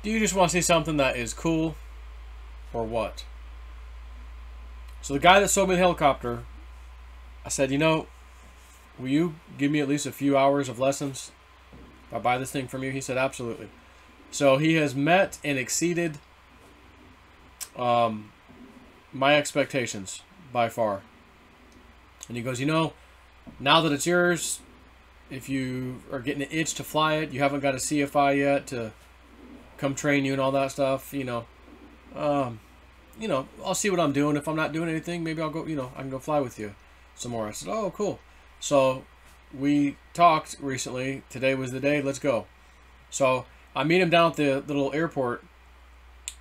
Do you just want to see something that is cool or what? So the guy that sold me the helicopter, I said, you know, will you give me at least a few hours of lessons if I buy this thing from you? He said, absolutely. So he has met and exceeded my expectations by far. And he goes, you know, now that it's yours, if you are getting an itch to fly it, you haven't got a CFI yet to come train you and all that stuff, you know, I'll see what I'm doing. If I'm not doing anything, maybe I'll go, I can go fly with you some more. I said, oh, cool. So we talked recently. Today was the day. Let's go. So I meet him down at the little airport,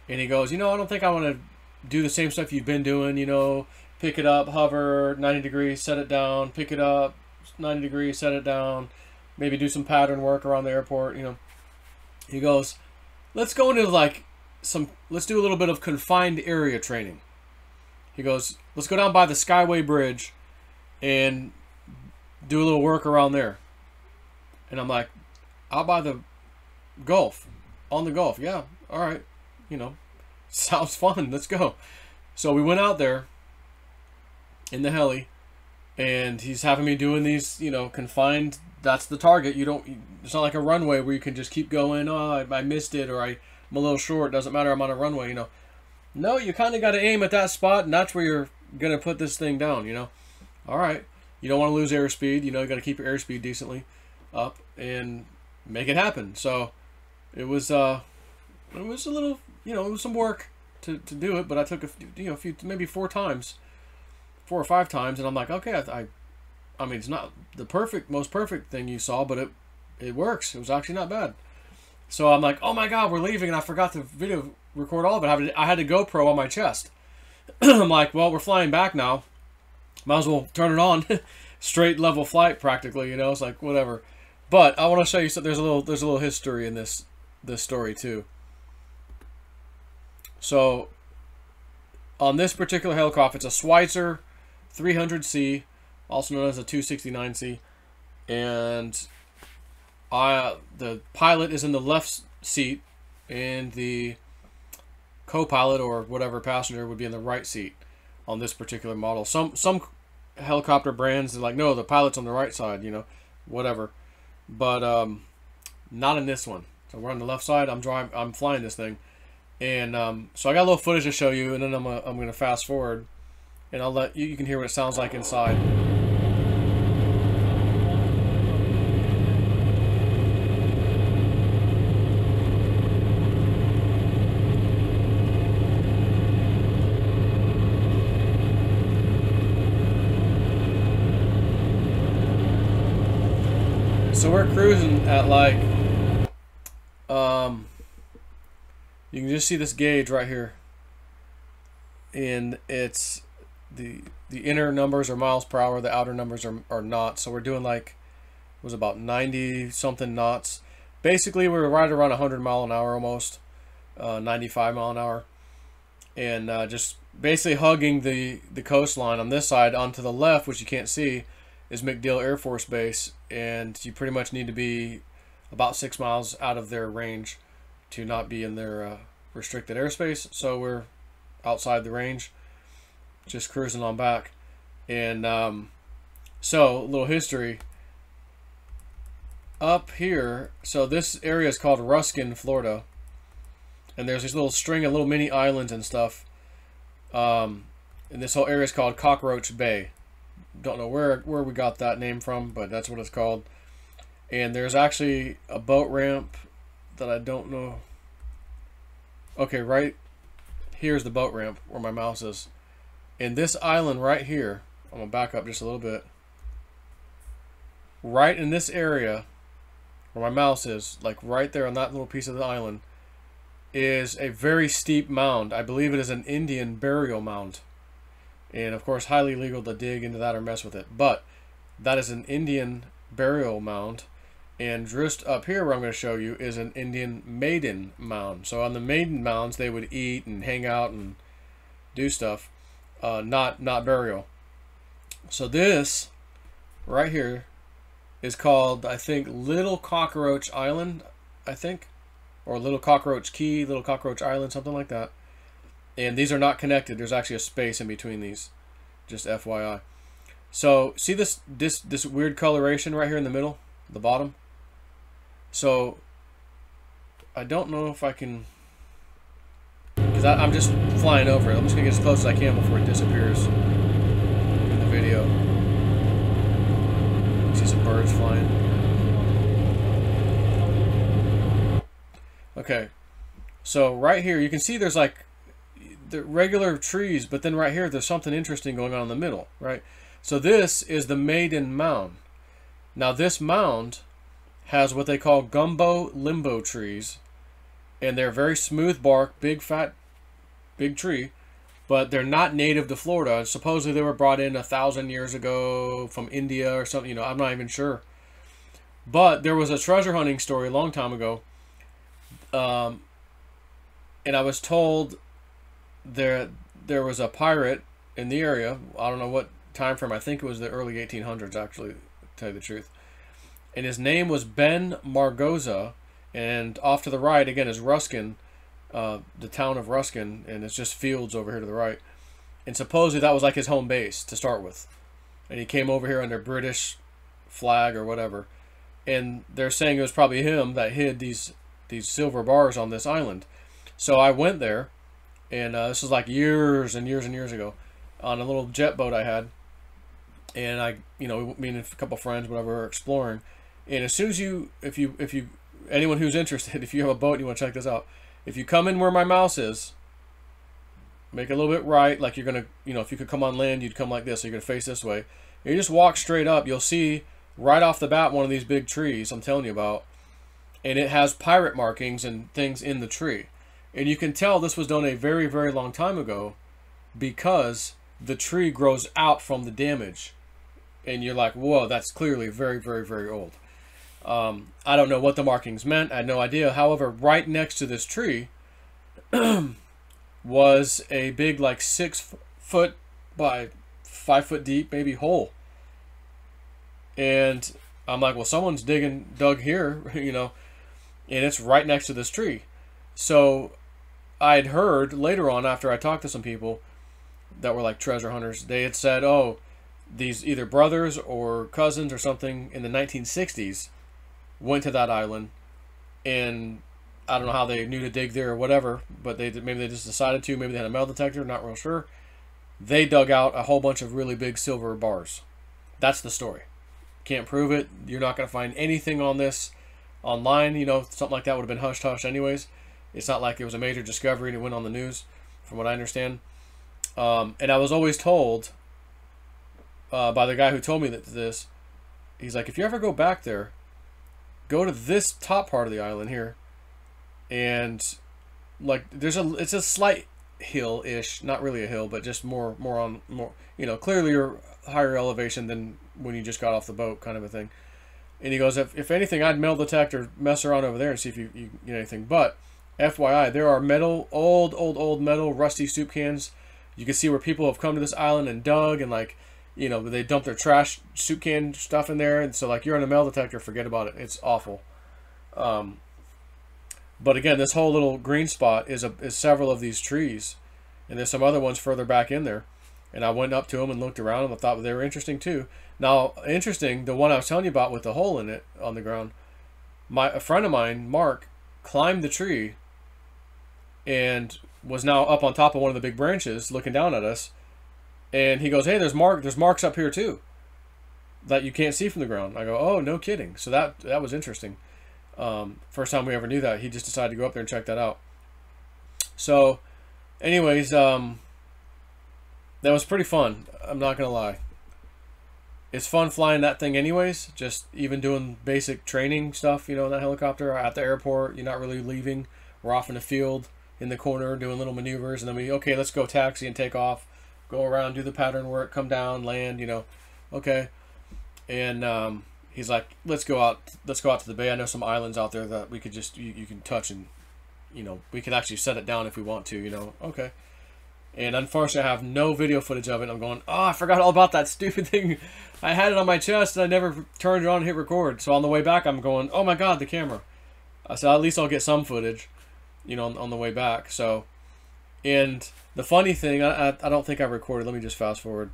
and he goes, I don't think I want to do the same stuff you've been doing, pick it up, hover, 90 degrees, set it down, pick it up, 90 degrees, set it down, maybe do some pattern work around the airport, He goes, let's go into let's do a little bit of confined area training. He goes, let's go down by the Skyway Bridge and do a little work around there. And I'm like, out by the Gulf, on the Gulf. Yeah, all right. Sounds fun. Let's go. So we went out there in the heli, and he's having me doing these, confined. That's the target. It's not like a runway where you can just keep going. Oh, I missed it, or I'm a little short. Doesn't matter. I'm on a runway. No, you kind of got to aim at that spot, and that's where you're gonna put this thing down. All right. You don't want to lose airspeed. You got to keep your airspeed decently up and make it happen. So it was a little, it was some work to do it, but I took a few, maybe 4 or 5 times, and I'm like, okay, I mean, it's not the most perfect thing you saw, but it works. It was actually not bad. So I'm like, oh my God, we're leaving, and I forgot to video record all of it. I had a GoPro on my chest. I'm like, well, we're flying back now. Might as well turn it on. Straight level flight, practically. It's like whatever. But I want to show you. So there's a little history in this story too. So on this particular helicopter, it's a Schweitzer 300C, also known as a 269C, and the pilot is in the left seat, and the co-pilot or whatever passenger would be in the right seat on this particular model. Some helicopter brands are like, no, the pilot's on the right side, whatever. But not in this one. So we're on the left side. I'm flying this thing, and so I got a little footage to show you, and then I'm gonna fast forward, and I'll let you can hear what it sounds like inside. So we're cruising at you can just see this gauge right here, and it's the inner numbers are miles per hour, the outer numbers are knots. So we're doing was about 90 something knots. Basically we were right around 100 mile an hour almost, 95 mile an hour, and just basically hugging the coastline on this side. Onto the left, which you can't see, is MacDill Air Force Base, and you pretty much need to be about 6 miles out of their range to not be in their restricted airspace. So we're outside the range, just cruising on back. And so a little history up here. So this area is called Ruskin, Florida, and there's this little string of little mini islands and stuff, and this whole area is called Cockroach Bay. Don't know where we got that name from, but that's what it's called. And there's actually a boat ramp that I don't know. Okay, right here's the boat ramp where my mouse is. And this island right here, I'm gonna back up just a little bit. Right in this area where my mouse is, like right there on that little piece of the island, is a very steep mound. I believe it is an Indian burial mound. And of course, highly illegal to dig into that or mess with it. But that is an Indian burial mound. And just up here where I'm going to show you is an Indian maiden mound. So on the maiden mounds, they would eat and hang out and do stuff, not burial. So this right here is called, I think, Little Cockroach Island, I think. or Little Cockroach Key, Little Cockroach Island, something like that. And these are not connected. There's actually a space in between these. Just FYI. So see this weird coloration right here in the middle, the bottom. So I don't know if I can, because I'm just flying over it. I'm just gonna get as close as I can before it disappears in the video. See some birds flying. Okay, so right here you can see there's like the regular trees, but then right here there's something interesting going on in the middle, right? So this is the Maiden Mound. Now this mound has what they call gumbo limbo trees, and they're very smooth bark, big fat, big tree, but they're not native to Florida. Supposedly they were brought in 1,000 years ago from India or something, you know, I'm not even sure. But there was a treasure hunting story a long time ago, and I was told there was a pirate in the area. I don't know what time frame. I think it was the early 1800s, actually, to tell you the truth. And his name was Ben Margoza, and off to the right again is Ruskin, the town of Ruskin, and it's just fields over here to the right. And supposedly that was like his home base to start with, and he came over here under British flag or whatever. And they're saying it was probably him that hid these silver bars on this island. So I went there, and this was like years and years and years ago, on a little jet boat I had. And I, you know, me and a couple friends, whatever, were exploring. And as soon as if you, anyone who's interested, if you have a boat and you want to check this out, if you come in where my mouse is, make it a little bit right, like you're gonna, you know, if you could come on land, you'd come like this, so you're gonna face this way. And you just walk straight up, you'll see right off the bat one of these big trees I'm telling you about, and it has pirate markings and things in the tree. And you can tell this was done a very, very long time ago, because the tree grows out from the damage. And you're like, whoa, that's clearly very, very, very old. I don't know what the markings meant. I had no idea. However, right next to this tree was a big, like 6 foot by 5 foot deep, maybe, hole. And I'm like, well, someone's dug here, you know, and it's right next to this tree. So I'd heard later on, after I talked to some people that were like treasure hunters, they had said, oh, these either brothers or cousins or something in the 1960s went to that island, and I don't know how they knew to dig there or whatever, but maybe they just decided to. Maybe they had a metal detector, not real sure. They dug out a whole bunch of really big silver bars. That's the story. Can't prove it. You're not going to find anything on this online. You know, something like that would have been hush-hush anyways. It's not like it was a major discovery and it went on the news, from what I understand. And I was always told by the guy who told me this, he's like, if you ever go back there, go to this top part of the island here, and like it's a slight hill-ish, not really a hill, but just more, you know, clearly you're higher elevation than when you just got off the boat, kind of a thing. And he goes, if anything, I'd metal detect or mess around over there and see if you get anything. But FYI, there are old metal rusty soup cans. You can see where people have come to this island and dug, and like, you know, they dump their trash soup can stuff in there, and so like you're in a metal detector, forget about it. It's awful. But again, this whole little green spot is several of these trees, and there's some other ones further back in there. And I went up to them and looked around, and I thought they were interesting too. Now, interesting, the one I was telling you about with the hole in it on the ground, a friend of mine, Mark, climbed the tree and was now up on top of one of the big branches looking down at us. And he goes, hey, there's marks up here too that you can't see from the ground. I go, oh, no kidding. So that was interesting. First time we ever knew that. He just decided to go up there and check that out. So anyways, that was pretty fun. I'm not going to lie. It's fun flying that thing anyways. Just even doing basic training stuff, you know, in that helicopter at the airport. You're not really leaving. We're off in the field in the corner doing little maneuvers. And then okay, let's go taxi and take off. Go around, do the pattern work, come down, land, you know. Okay. And he's like, let's go out to the bay. I know some islands out there that we could just, you can touch, and, you know, we could actually set it down if we want to, you know. Okay. And unfortunately, I have no video footage of it. I'm going, oh, I forgot all about that stupid thing. I had it on my chest, and I never turned it on and hit record. So on the way back, I'm going, oh my God, the camera. So at least I'll get some footage, you know, on the way back. So, and the funny thing, I don't think I recorded. Let me just fast forward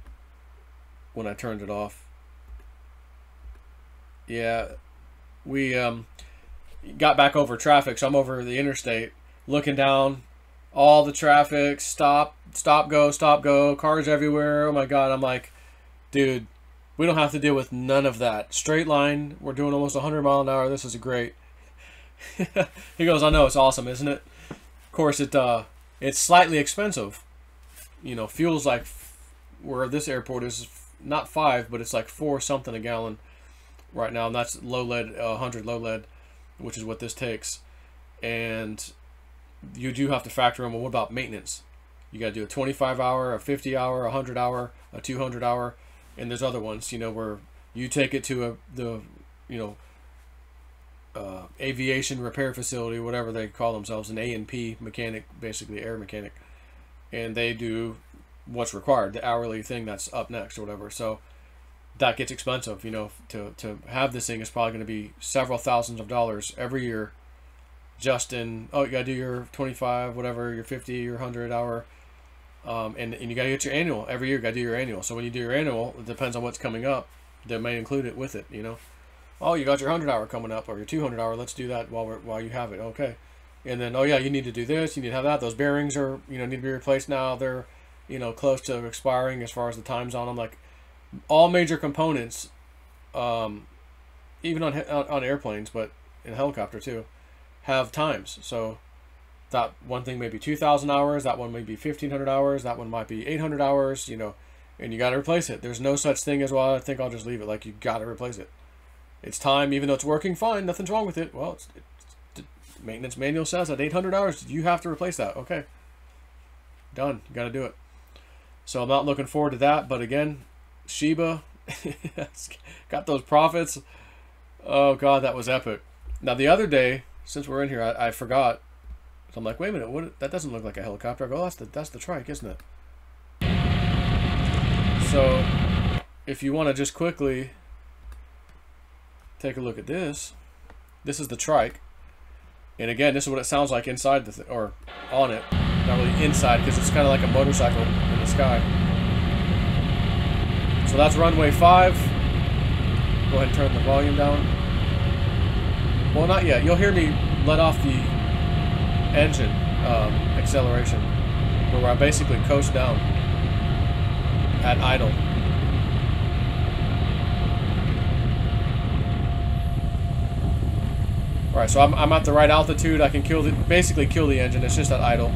when I turned it off. Yeah, we got back over traffic, so I'm over the interstate looking down, all the traffic, stop, go, cars everywhere. Oh my God, I'm like, dude, we don't have to deal with none of that. Straight line, we're doing almost 100 miles an hour. This is great. He goes, I know, it's awesome, isn't it? Of course, it's slightly expensive. You know, fuel's like, where this airport is not 5, but it's like 4 something a gallon right now, and that's low lead, 100 low lead, which is what this takes. And you do have to factor in, well, what about maintenance? You got to do a 25-hour, a 50-hour, a 100-hour, a 200-hour, and there's other ones, you know, where you take it to aviation repair facility, whatever they call themselves, an A&P mechanic, basically air mechanic, and they do what's required, the hourly thing that's up next or whatever. So that gets expensive, you know. To have this thing is probably going to be several thousands of dollars every year, just in, oh, you got to do your 25, whatever, your 50, your 100-hour, and you got to get your annual every year. You got to do your annual. So when you do your annual, it depends on what's coming up. They may include it with it, you know. Oh, you got your 100-hour coming up, or your 200-hour. Let's do that while you have it. Okay. And then, oh yeah, you need to do this. You need to have that. Those bearings are, you know, need to be replaced now. They're, you know, close to expiring as far as the time's on them. Like, all major components, even on airplanes, but in a helicopter too, have times. So that one thing may be 2,000 hours. That one may be 1,500 hours. That one might be 800 hours. You know, and you got to replace it. There's no such thing as, well, I think I'll just leave it. Like, you got to replace it. It's time, even though it's working fine, nothing's wrong with it. Well, the maintenance manual says at 800 hours, you have to replace that. Okay. Done. You got to do it. So I'm not looking forward to that. But again, Sheba got those profits. Oh, God, that was epic. Now, the other day, since we're in here, I forgot. So I'm like, wait a minute, that doesn't look like a helicopter. I go, oh, that's the trike, isn't it? So if you want to just quickly take a look at this. This is the trike, and again, this is what it sounds like inside or on it. Not really inside, because it's kind of like a motorcycle in the sky. So that's runway 5. Go ahead and turn the volume down. Well, not yet. You'll hear me let off the engine acceleration, where I basically coast down at idle. Alright, so I'm at the right altitude. I can basically kill the engine. It's just at idle.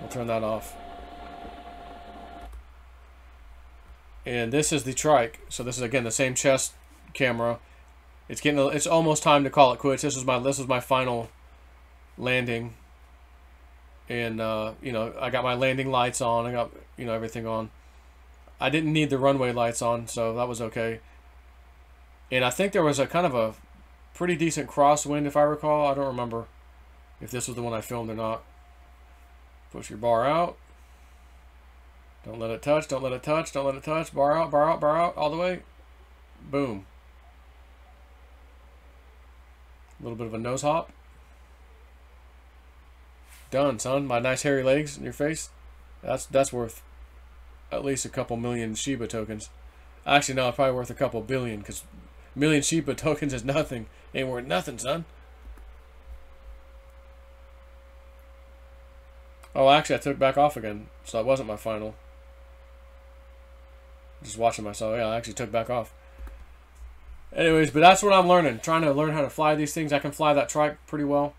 I'll turn that off. And this is the trike. So this is, again, the same chest camera. It's almost time to call it quits. This was my final landing. And you know, I got my landing lights on. I got, you know, everything on. I didn't need the runway lights on, so that was okay. And I think there was a kind of a pretty decent crosswind, if I recall. I don't remember if this was the one I filmed or not. Push your bar out. Don't let it touch, don't let it touch, don't let it touch. Bar out, bar out, bar out, all the way. Boom. A little bit of a nose hop. Done, son. My nice hairy legs in your face. That's worth at least a couple million Sheba tokens. Actually, no, it's probably worth a couple billion, because million Sheba tokens is nothing. Ain't worth nothing, son. Oh, actually, I took it back off again, so that wasn't my final. Just watching myself. Yeah, I actually took it back off. Anyways, but that's what I'm learning. Trying to learn how to fly these things. I can fly that trike pretty well.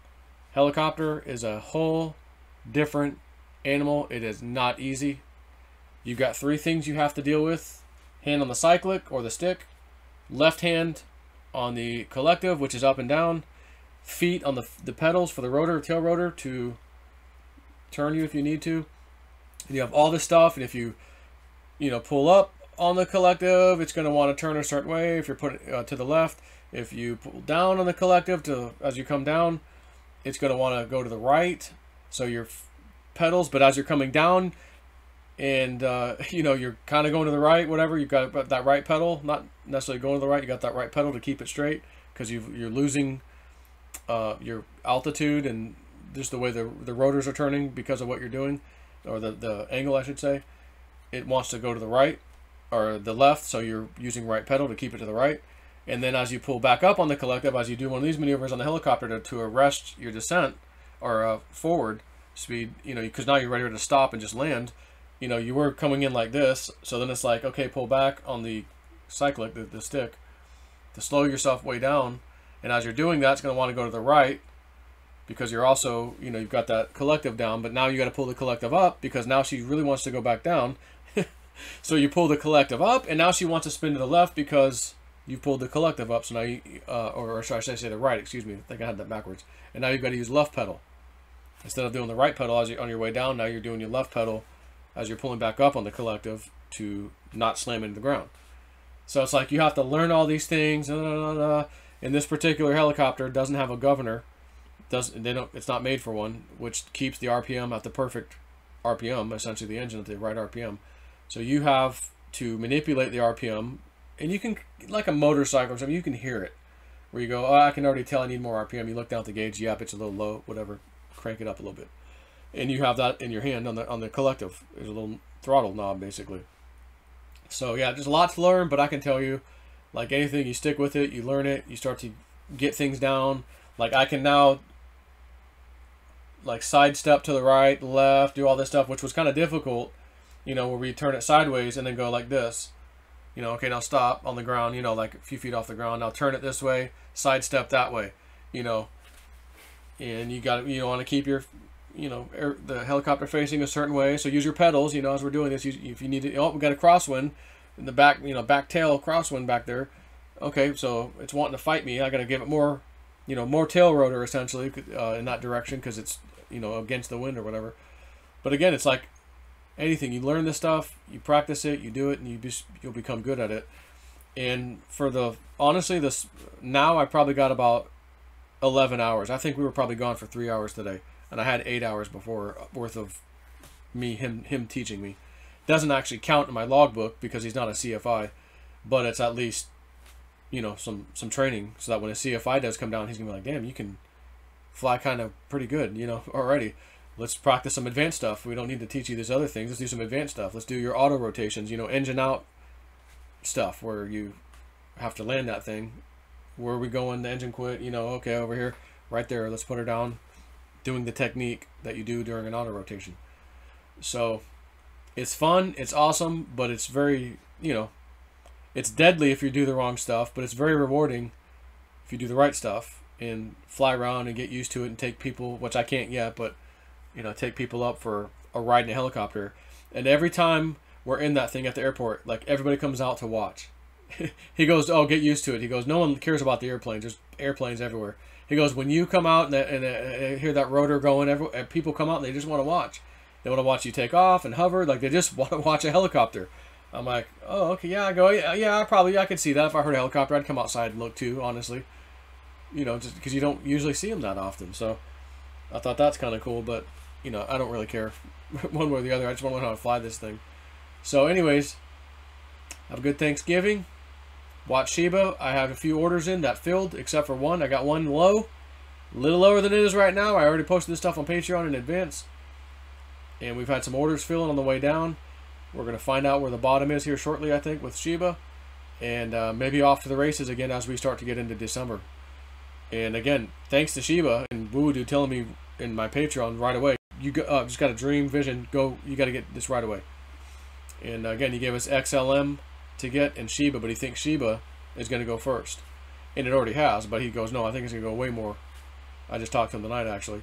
Helicopter is a whole different animal. It is not easy. You've got 3 things you have to deal with. Hand on the cyclic or the stick. Left hand on the collective, which is up and down. Feet on the pedals for the rotor, tail rotor, to turn you if you need to. And you have all this stuff, and if you pull up on the collective, it's going to want to turn a certain way. If you're putting to the left, if you pull down on the collective as you come down, it's going to want to go to the right. So your pedals, but as you're coming down, and you know, you're kind of going to the right, whatever. You've got that right pedal, not necessarily going to the right. You got that right pedal to keep it straight, because you're losing your altitude and just the way the rotors are turning because of what you're doing, or the angle, I should say. It wants to go to the right or the left, so you're using right pedal to keep it to the right. And then as you pull back up on the collective, as you do one of these maneuvers on the helicopter to arrest your descent or forward speed, you know, because now you're ready to stop and just land. You know, you were coming in like this, so then it's like, okay, pull back on the cyclic, the stick, to slow yourself way down. And as you're doing that, it's going to want to go to the right, because you're also, you know, you've got that collective down, but now you got to pull the collective up, because now she really wants to go back down. So you pull the collective up, and now she wants to spin to the left because you pulled the collective up. So now you, or should I say the right? Excuse me, I think I had that backwards. And now you've got to use left pedal instead of doing the right pedal as you're on your way down. Now you're doing your left pedal as you're pulling back up on the collective to not slam into the ground. So it's like you have to learn all these things. And this particular helicopter doesn't have a governor. It's not made for one, which keeps the RPM at the perfect RPM, essentially the engine at the right RPM. So you have to manipulate the RPM, and you can, like a motorcycle or something, you can hear it. Where you go, oh, I can already tell I need more RPM. You look down at the gauge, yep, it's a little low, whatever, crank it up a little bit. And you have that in your hand on the collective. There's a little throttle knob, basically. So yeah, there's a lot to learn, but I can tell you, like anything, you stick with it, you learn it, you start to get things down. Like I can now like sidestep to the right, left, do all this stuff, which was kind of difficult, you know, where we turn it sideways and then go like this. You know, okay, now stop on the ground, you know, like a few feet off the ground. Now turn it this way, sidestep that way, you know. And you want to keep your, you know, the helicopter facing a certain way. So use your pedals, you know, as we're doing this. If you need to, oh, we got a crosswind in the back, you know, back tail crosswind back there. Okay, so it's wanting to fight me. I got to give it more, you know, more tail rotor essentially in that direction, because it's, you know, against the wind or whatever. But again, it's like anything, you learn this stuff, you practice it, you do it, and you'll become good at it. And for honestly, now I probably got about 11 hours. I think we were probably gone for 3 hours today, and I had 8 hours before worth of him teaching me. Doesn't actually count in my logbook because he's not a CFI, but it's at least, you know, some training, so that when a CFI does come down, he's gonna be like, damn, you can fly kind of pretty good, you know, already. Let's practice some advanced stuff. We don't need to teach you these other things. Let's do some advanced stuff. Let's do your auto rotations, you know, engine out stuff where you have to land that thing. Where are we going? The engine quit, you know, okay, over here, right there. Let's put her down. Doing the technique that you do during an auto rotation. So it's fun, it's awesome, but it's very, you know, it's deadly if you do the wrong stuff, but it's very rewarding if you do the right stuff and fly around and get used to it and take people, which I can't yet, but, you know, take people up for a ride in a helicopter. And every time we're in that thing at the airport, like, everybody comes out to watch. He goes, oh, get used to it. He goes, no one cares about the airplanes. There's airplanes everywhere. He goes, when you come out and hear that rotor going, and people come out and they just want to watch. They want to watch you take off and hover. Like, they just want to watch a helicopter. I'm like, oh, okay, yeah. I go, yeah, I could see that. If I heard a helicopter, I'd come outside and look too, honestly. You know, just because you don't usually see them that often. So I thought that's kind of cool, but, you know, I don't really care one way or the other. I just want to learn how to fly this thing. So anyways, have a good Thanksgiving. Watch Sheba. I have a few orders in that filled, except for one. I got one low. A little lower than it is right now. I already posted this stuff on Patreon in advance. And we've had some orders filling on the way down. We're going to find out where the bottom is here shortly, I think, with Sheba. And maybe off to the races again as we start to get into December. And again, thanks to Sheba and Woo-Doo telling me in my Patreon right away, you just got a dream vision, go, you got to get this right away. And again, he gave us XLM to get and Sheba, but he thinks Sheba is going to go first. And it already has, but he goes, no, I think it's going to go way more. I just talked to him tonight, actually.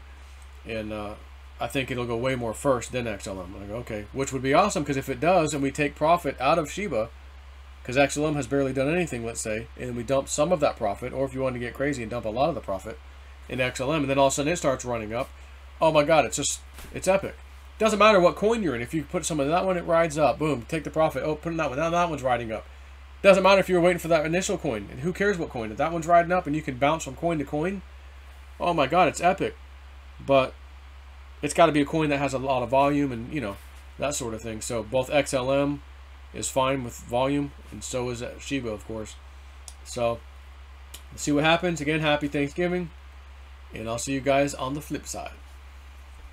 And I think it'll go way more first than XLM. I go, okay, which would be awesome, because if it does, and we take profit out of Sheba, because XLM has barely done anything, let's say, and we dump some of that profit, or if you want to get crazy and dump a lot of the profit in XLM, and then all of a sudden it starts running up, oh my God, it's epic. Doesn't matter what coin you're in. If you put some of that one, it rides up. Boom, take the profit. Oh, put in that one. Now that one's riding up. Doesn't matter if you were waiting for that initial coin. And who cares what coin? If that one's riding up and you can bounce from coin to coin, oh my God, it's epic. But it's got to be a coin that has a lot of volume and, you know, that sort of thing. So both XLM is fine with volume, and so is Shiba, of course. So let's see what happens. Again, happy Thanksgiving, and I'll see you guys on the flip side.